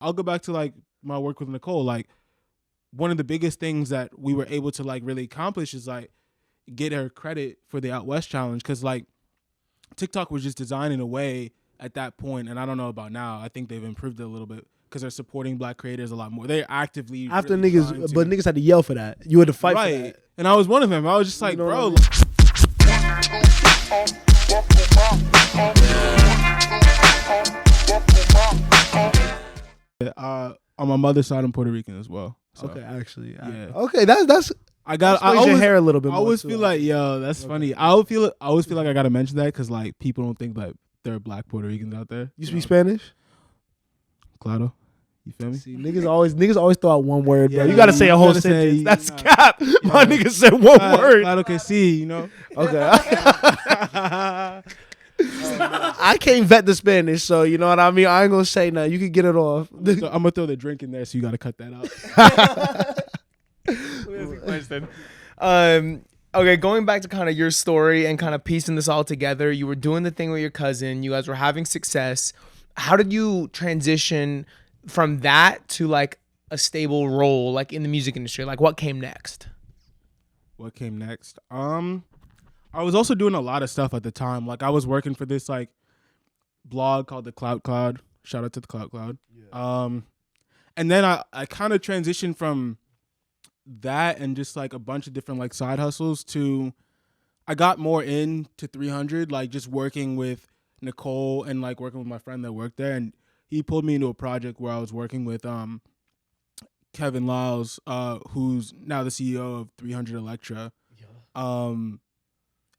I'll go back to like my work with Nicole. Like one of the biggest things that we were able to like really accomplish is like get her credit for the Out West challenge, because like TikTok was just designed in a way at that point, and I don't know about now. I think they've improved it a little bit because they're supporting Black creators a lot more. They're actively after really niggas, but niggas had to yell for that. You had to fight for that. And I was one of them. I was just like, bro. On my mother's side, I'm Puerto Rican as well. So. Okay, actually, yeah. Okay, that's. I got. I your hair a little bit. I always feel like, yo, that's funny. I always feel like I gotta mention that because like people don't think that there are Black Puerto Ricans out there. You speak Spanish? Claro. You feel me? See, niggas always throw out one word, bro. Yeah, You gotta say a whole sentence. That's cap. My nigga said one word. Claro que sí, you know. Okay. I can't vet the Spanish, so you know what I mean. I ain't gonna say nothing. You can get it off. So I'm gonna throw the drink in there, so you gotta cut that out. Question. Okay, going back to kind of your story and kind of piecing this all together, you were doing the thing with your cousin. You guys were having success. How did you transition from that to like a stable role, like in the music industry? Like, what came next? What came next? I was also doing a lot of stuff at the time. Like I was working for this like blog called the Clout Cloud. Shout out to the Clout Cloud. Yeah. And then I kind of transitioned from that and just like a bunch of different like side hustles to I got more into 300, like just working with Nicole and like working with my friend that worked there, and he pulled me into a project where I was working with Kevin Lyles, who's now the CEO of 300 Electra,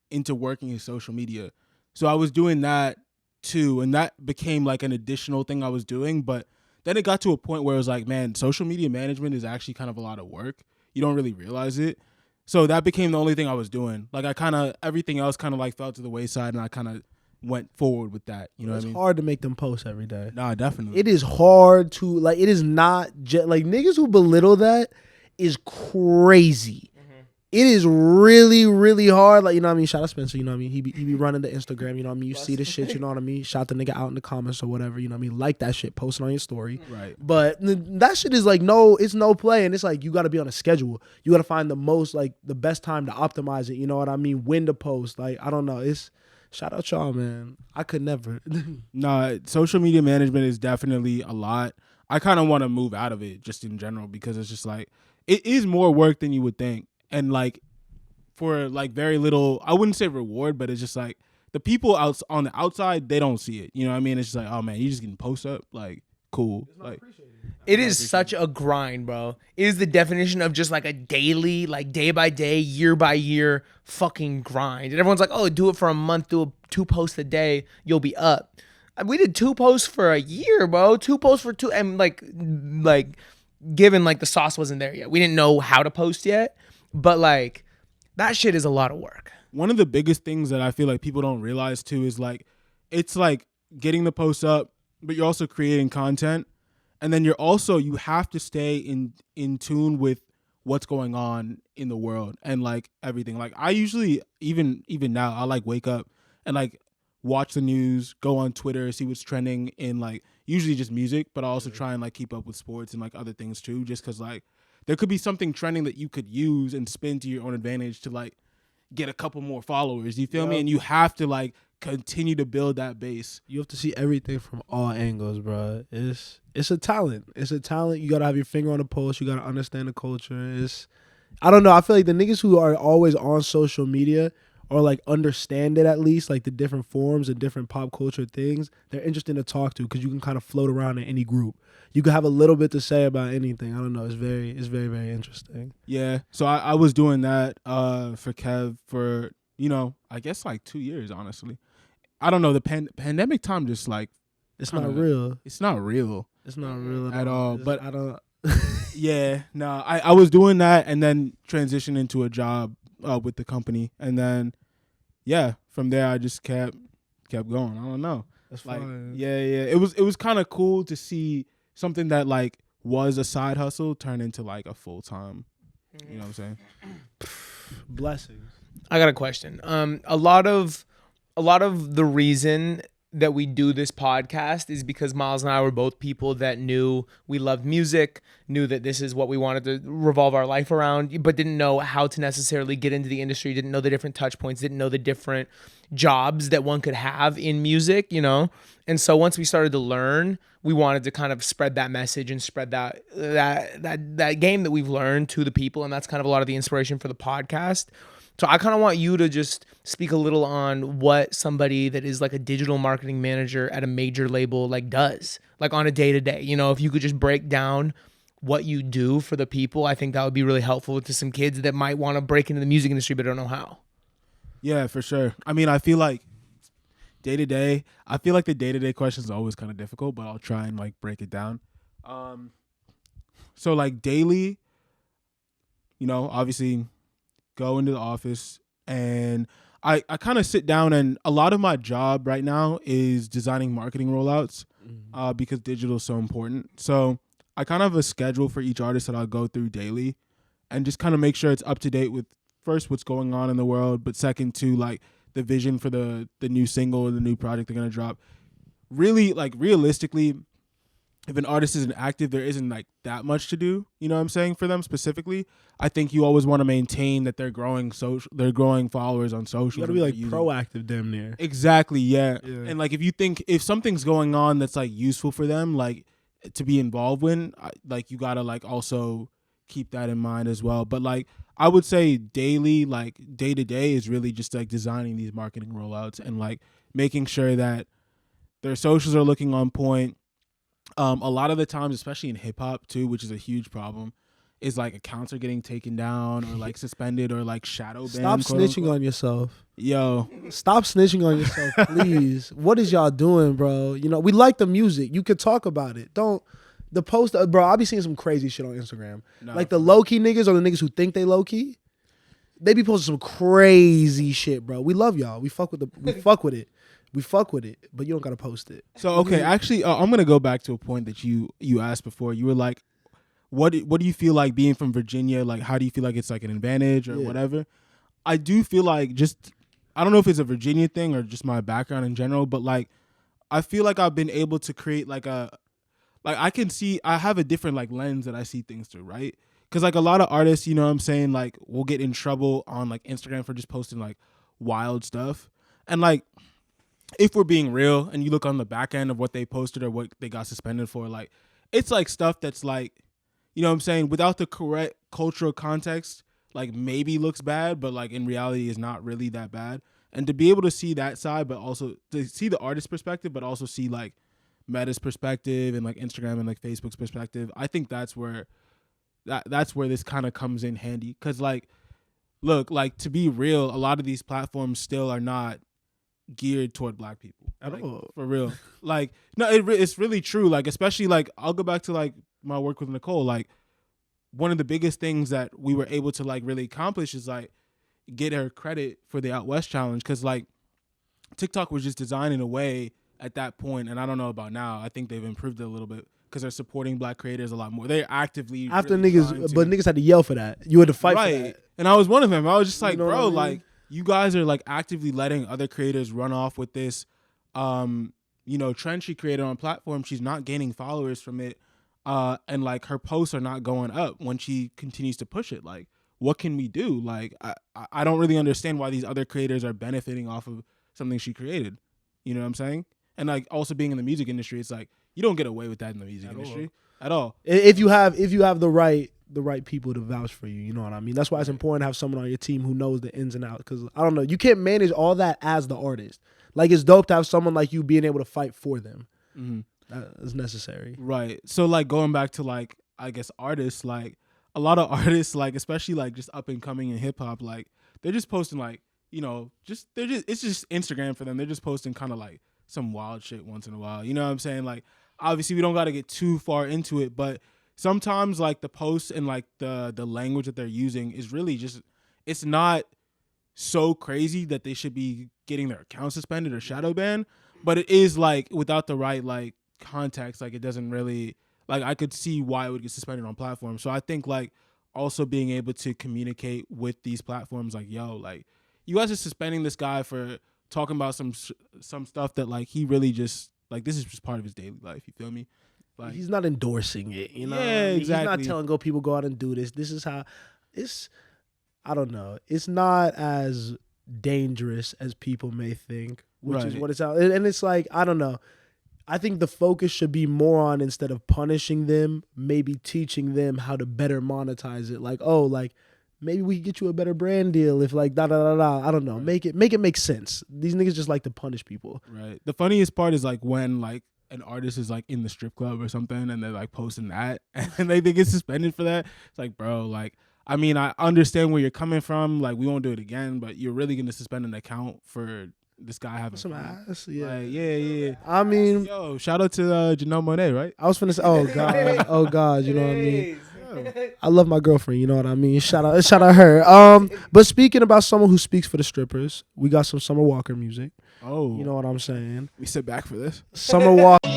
into working his social media. So I was doing that too, and that became like an additional thing I was doing. But then it got to a point where it was like, man, social media management is actually kind of a lot of work. You don't really realize it. So that became the only thing I was doing. Like I kind of, everything else kind of like fell to the wayside, and I kind of went forward with that. You know what I mean? It's hard to make them posts every day. Nah, definitely. It is hard to, like, it is not just, like, niggas who belittle that is crazy. It is really, really hard. Like, you know what I mean? Shout out Spencer, you know what I mean? He be running the Instagram, you know what I mean? You see the shit, you know what I mean? Shout the nigga out in the comments or whatever, you know what I mean? Like that shit, post it on your story. Right. But that shit is like, no, it's no play. And it's like, you got to be on a schedule. You got to find the most, like, the best time to optimize it. You know what I mean? When to post. Like, I don't know. It's, shout out y'all, man. I could never. Nah, social media management is definitely a lot. I kind of want to move out of it just in general because it's just like, it is more work than you would think. And like, for like very little, I wouldn't say reward, but it's just like the people out on the outside, they don't see it. You know what I mean? It's just like, oh man, you just getting post up, like cool. Like it is such a grind, bro. It is the definition of just like a daily, like day by day, year by year fucking grind. And everyone's like, oh, do it for a month, do 2 posts a day, you'll be up. We did 2 posts for a year, bro. 2 posts for 2, and like given like the sauce wasn't there yet. We didn't know how to post yet, but like that shit is a lot of work. One of the biggest things that I feel like people don't realize too is like, it's like getting the posts up, but you're also creating content. And then you have to stay in tune with what's going on in the world and like everything. Like I usually, even now, I like wake up and like watch the news, go on Twitter, see what's trending in like usually just music, but I also try and like keep up with sports and like other things too, just because like there could be something trending that you could use and spin to your own advantage to like get a couple more followers. You feel me? And you have to like continue to build that base. You have to see everything from all angles, bro. It's a talent. It's a talent. You gotta have your finger on the pulse. You gotta understand the culture. I don't know. I feel like the niggas who are always on social media or like understand it at least, like the different forms and different pop culture things, they're interesting to talk to because you can kind of float around in any group. You can have a little bit to say about anything. I don't know. It's very, very interesting. Yeah. So I was doing that for Kev for, you know, I guess like 2 years, honestly. I don't know. The pandemic time just like. It's not real. It's not real. It's not real at all. But I don't. Yeah. No, I was doing that and then transitioned into a job with the company. And then, yeah, from there I just kept going. I don't know. That's like, fine. Yeah. It was kind of cool to see something that like was a side hustle turn into like a full time. You know what I'm saying? Blessings. I got a question. A lot of the reason that we do this podcast is because Miles and I were both people that knew we loved music, knew that this is what we wanted to revolve our life around, but didn't know how to necessarily get into the industry, didn't know the different touch points, didn't know the different jobs that one could have in music, you know? And so once we started to learn, we wanted to kind of spread that message and spread that game that we've learned to the people. And that's kind of a lot of the inspiration for the podcast. So I kind of want you to just speak a little on what somebody that is like a digital marketing manager at a major label like does, like on a day-to-day. You know, if you could just break down what you do for the people, I think that would be really helpful to some kids that might want to break into the music industry but don't know how. Yeah, for sure. I mean, I feel like day-to-day, I feel like the day-to-day question is always kind of difficult, but I'll try and like break it down. So like daily, you know, obviously go into the office, and I kind of sit down, and a lot of my job right now is designing marketing rollouts because digital is so important. So I kind of have a schedule for each artist that I'll go through daily and just kind of make sure it's up to date with, first, what's going on in the world, but second, to like the vision for the new single or the new project they're going to drop. Really, like realistically, if an artist isn't active, there isn't like that much to do, you know what I'm saying, for them specifically. I think you always want to maintain that they're growing followers on social. You gotta be like proactive damn near. Exactly, yeah. And like if something's going on that's like useful for them, like to be involved in, like you gotta like also keep that in mind as well. But like I would say daily, like day to day, is really just like designing these marketing rollouts and like making sure that their socials are looking on point. A lot of the times, especially in hip hop too, which is a huge problem, is like accounts are getting taken down or like suspended or like shadow banned. Stop snitching on yourself. Yo. Stop snitching on yourself, please. What is y'all doing, bro? You know, we like the music. You could talk about it. Don't the post, bro. I be seeing some crazy shit on Instagram. Like the low key niggas or the niggas who think they low key. They be posting some crazy shit, bro. We love y'all. We fuck with it, but you don't gotta post it. So okay, actually, I'm gonna go back to a point that you asked before. You were like, what do you feel like being from Virginia? Like, how do you feel like it's like an advantage or whatever? I do feel like I don't know if it's a Virginia thing or just my background in general, but like, I feel like I've been able to create like I have a different like lens that I see things through, right? Because like a lot of artists, you know what I'm saying, like will get in trouble on like Instagram for just posting like wild stuff, and like, if we're being real and you look on the back end of what they posted or what they got suspended for, like it's like stuff that's like, you know what I'm saying, without the correct cultural context, like maybe looks bad, but like in reality is not really that bad. And to be able to see that side, but also to see the artist perspective, but also see like Meta's perspective and like Instagram and like Facebook's perspective, I think that's where this kind of comes in handy. Cause like, look, like to be real, a lot of these platforms still are not geared toward black people at all, for real. Like, no, it's really true. Like, especially like, I'll go back to like my work with Nicole. Like, one of the biggest things that we were able to like really accomplish is like get her credit for the Out West challenge, because like TikTok was just designed in a way at that point, and I don't know about now. I think they've improved it a little bit because they're supporting black creators a lot more. They're actively after really niggas had to yell for that. You had to fight for that. And I was one of them. I was just like, you know bro, I mean? like, you guys are like actively letting other creators run off with this, you know, trend she created on platform. She's not gaining followers from it. And like her posts are not going up when she continues to push it. Like, what can we do? Like, I don't really understand why these other creators are benefiting off of something she created. You know what I'm saying? And like also being in the music industry, it's like you don't get away with that in the music industry at all. If you have the right people to vouch for you, you know what I mean? That's why it's important to have someone on your team who knows the ins and outs. Because I don't know, you can't manage all that as the artist. Like, it's dope to have someone like you being able to fight for them. Mm-hmm. That is necessary. Right. So like going back to like, I guess artists, like a lot of artists, like especially like just up and coming in hip hop, like they're just posting like, you know, it's just Instagram for them. They're just posting kind of like some wild shit once in a while. You know what I'm saying? Like, obviously we don't got to get too far into it, but sometimes like the posts and like the language that they're using is really just, it's not so crazy that they should be getting their account suspended or shadow banned, but it is like without the right like context, like it doesn't really, like I could see why it would get suspended on platforms. So I think like also being able to communicate with these platforms like, yo, like you guys are suspending this guy for talking about some stuff that like he really just like this is just part of his daily life. You feel me? Like He's not endorsing it, you know. Yeah, exactly. He's not telling people go out and do this. This is how it's. I don't know. It's not as dangerous as people may think, which is Right. what it's out. And it's like I don't know. I think the focus should be more on, instead of punishing them, maybe teaching them how to better monetize it. Like, oh, like maybe we can get you a better brand deal if like da da da da. I don't know. Make it make sense. These niggas just like to punish people. Right. The funniest part is like when like an artist is like in the strip club or something and they're like posting that and they get suspended for that. It's like, bro, like I mean, I understand where you're coming from. Like we won't do it again, but you're really gonna suspend an account for this guy having Some fun. ass, yeah. Like, yeah. I mean, Yo, shout out to Janelle Monáe, right? I was finna say, oh god, you know what I mean. I love my girlfriend, you know what I mean. Shout out her. But speaking about someone who speaks for the strippers, we got some Summer Walker music. Oh, You know what I'm saying? we sit back for this. Summer Walker.